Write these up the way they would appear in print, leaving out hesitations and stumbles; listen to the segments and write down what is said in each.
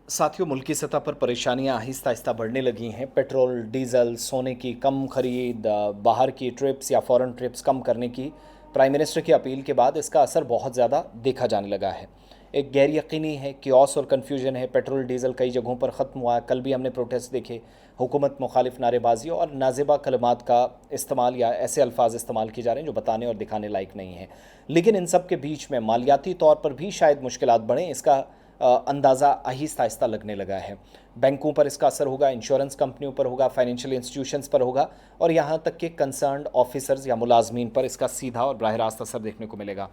साथियों, मुल्की सतह पर परेशानियां आहिस्ता आहिस्ता बढ़ने लगी हैं। पेट्रोल, डीज़ल, सोने की कम खरीद, बाहर की ट्रिप्स या फॉरेन ट्रिप्स कम करने की प्राइम मिनिस्टर की अपील के बाद इसका असर बहुत ज़्यादा देखा जाने लगा है। एक गैर यकीनी है, कियोस और कन्फ्यूजन है। पेट्रोल डीज़ल कई जगहों पर ख़त्म हुआ है। कल भी हमने प्रोटेस्ट देखे, हुकूमत मुखालिफ नारेबाजी और नाजेबा कलमात का इस्तेमाल या ऐसे अल्फाज इस्तेमाल किए जा रहे हैं जो बताने और दिखाने लायक नहीं हैं। लेकिन इन सब के बीच में मालियाती तौर पर भी शायद मुश्किलात बढ़ें, इसका अंदाज़ा आहिस्ता आहिस्ता लगने लगा है। बैंकों पर इसका असर होगा, इंश्योरेंस कंपनियों पर होगा, फाइनेंशियल इंस्टीट्यूशंस पर होगा और यहाँ तक कि कंसर्न्ड ऑफिसर्स या मुलाजमीन पर इसका सीधा और बराह रास्त असर देखने को मिलेगा।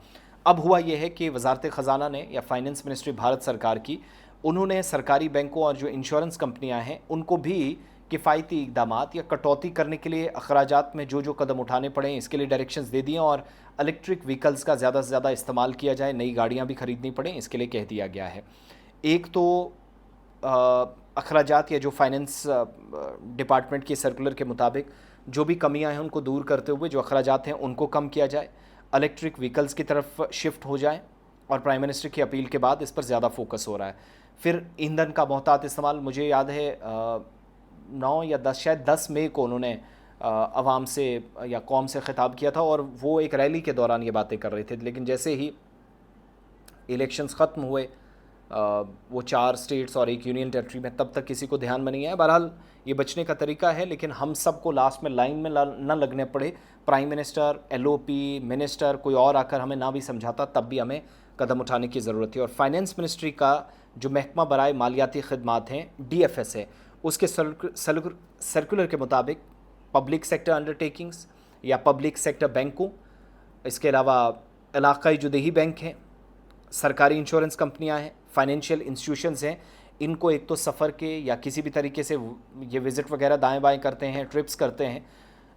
अब हुआ यह है कि वजारत ख़जाना ने या फाइनेंस मिनिस्ट्री भारत सरकार की, उन्होंने सरकारी बैंकों और जो इंश्योरेंस कंपनियां हैं उनको भी किफ़ायती इकदामात या कटौती करने के लिए अखराजात में जो जो कदम उठाने पड़े इसके लिए डायरेक्शंस दे दिए और इलेक्ट्रिक व्हीकल्स का ज़्यादा से ज़्यादा इस्तेमाल किया जाए, नई गाड़ियाँ भी खरीदनी पड़ें इसके लिए कह दिया गया है। एक तो अखराजात या जो फाइनेंस डिपार्टमेंट के सर्कुलर के मुताबिक जो भी कमियां हैं उनको दूर करते हुए जो अखराजात हैं उनको कम किया जाए, इलेक्ट्रिक व्हीकल्स की तरफ शिफ्ट हो जाए और प्राइम मिनिस्टर की अपील के बाद इस पर ज़्यादा फोकस हो रहा है। फिर ईंधन का मोहतात इस्तेमाल, मुझे याद है 9 या 10, शायद 10 मई को उन्होंने आवाम से या कौम से ख़िताब किया था और वो एक रैली के दौरान ये बातें कर रहे थे। लेकिन जैसे ही इलेक्शंस ख़त्म हुए, वो 4 स्टेट्स और एक यूनियन टेरिटरी में, तब तक किसी को ध्यान में नहीं आया। बहरहाल ये बचने का तरीका है, लेकिन हम सबको लास्ट में लाइन में न लगने पड़े। प्राइम मिनिस्टर, एलओपी, मिनिस्टर कोई और आकर हमें ना भी समझाता तब भी हमें कदम उठाने की ज़रूरत है। और फाइनेंस मिनिस्ट्री का जो महकमा बराए मालियाती खदमात हैं, डीएफएस है, उसके सर्कुलर के मुताबिक पब्लिक सेक्टर अंडरटेकिंग्स या पब्लिक सेक्टर बैंकों, इसके अलावा इलाक़ाई जो देही बैंक हैं, सरकारी इंश्योरेंस कंपनियां हैं, फाइनेंशियल इंस्टीट्यूशंस हैं, इनको एक तो सफ़र के या किसी भी तरीके से ये विज़िट वगैरह दाएं बाएं करते हैं, ट्रिप्स करते हैं,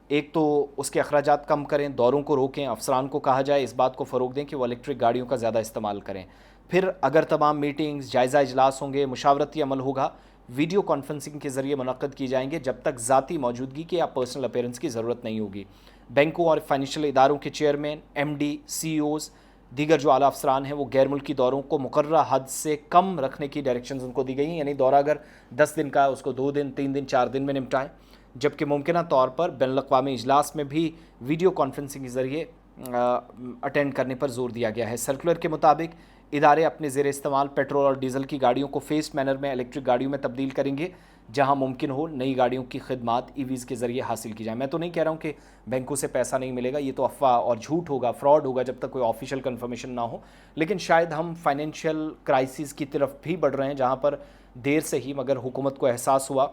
एक तो उसके अखराजात कम करें, दौरों को रोकें। अफसरान को कहा जाए इस बात को फ़रोग दें कि वो इलेक्ट्रिक गाड़ियों का ज़्यादा इस्तेमाल करें। फिर अगर तमाम मीटिंग्स, जायज़ा इजलास होंगे, मुशावरती अमल होगा, वीडियो कॉन्फ्रेंसिंग के ज़रिए मुनक़्क़द की जाएंगे जब तक ज़ाती मौजूदगी के या पर्सनल अपीयरेंस की ज़रूरत नहीं होगी। बैंकों और फाइनेंशियल इदारों के चेयरमैन, एमडी, सीईओज़, दीगर जो आला अफसरान हैं वो गैर मुल्की दौरों को मुकर्ररा हद से कम रखने की डायरेक्शंस उनको दी गई हैं। यानी दौरा अगर 10 दिन का है उसको 2 दिन, 3 दिन, 4 दिन में निपटाएं, जबकि मुमकिना तौर पर बैनुल-अक़वामी इजलास में भी वीडियो कॉन्फ्रेंसिंग के ज़रिए अटेंड करने पर जोर दिया गया है। सर्कुलर के मुताबिक इदारे अपने ज़ेर इस्तेमाल पेट्रोल और डीज़ल की गाड़ियों को फेस्ड मैनर में इलेक्ट्रिक गाड़ियों में तब्दील करेंगे। जहां मुमकिन हो नई गाड़ियों की खिदमात ईवीज़ के ज़रिए हासिल की जाए। मैं तो नहीं कह रहा हूं कि बैंकों से पैसा नहीं मिलेगा, ये तो अफवाह और झूठ होगा, फ्रॉड होगा जब तक कोई ऑफिशियल कन्फर्मेशन ना हो। लेकिन शायद हम फाइनेंशियल क्राइसिस की तरफ भी बढ़ रहे हैं, जहाँ पर देर से ही मगर हुकूमत को एहसास हुआ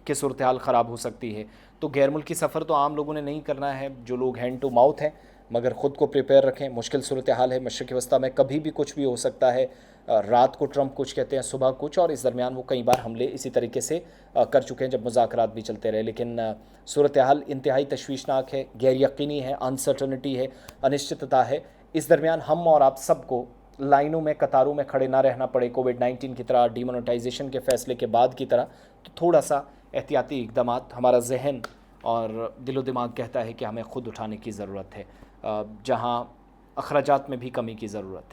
कि सूरत हाल ख़राब हो सकती है। तो गैर मुल्की सफ़र तो आम लोगों ने नहीं करना है, जो लोग हैंड टू माउथ हैं, मगर ख़ुद को प्रिपेयर रखें। मुश्किल सूरत हाल है, मशरिक़ वस्ता में कभी भी कुछ भी हो सकता है। रात को ट्रंप कुछ कहते हैं, सुबह कुछ, और इस दरमियान वो कई बार हमले इसी तरीके से कर चुके हैं जब मुज़ाकरात भी चलते रहे। लेकिन सूरत हाल इंतहाई तशवीशनाक है, गैर यकीनी है, अनसर्टनिटी है, अनिश्चितता है। इस दरमियान हम और आप सबको लाइनों में, कतारों में खड़े ना रहना पड़े कोविड-19 की तरह, डीमोनेटाइजेशन के फ़ैसले के बाद की तरह। तो थोड़ा सा एहतियाती इक़दामात हमारा जहन और दिलो दिमाग कहता है कि हमें ख़ुद उठाने की ज़रूरत है, जहाँ अखराजात में भी कमी की ज़रूरत है।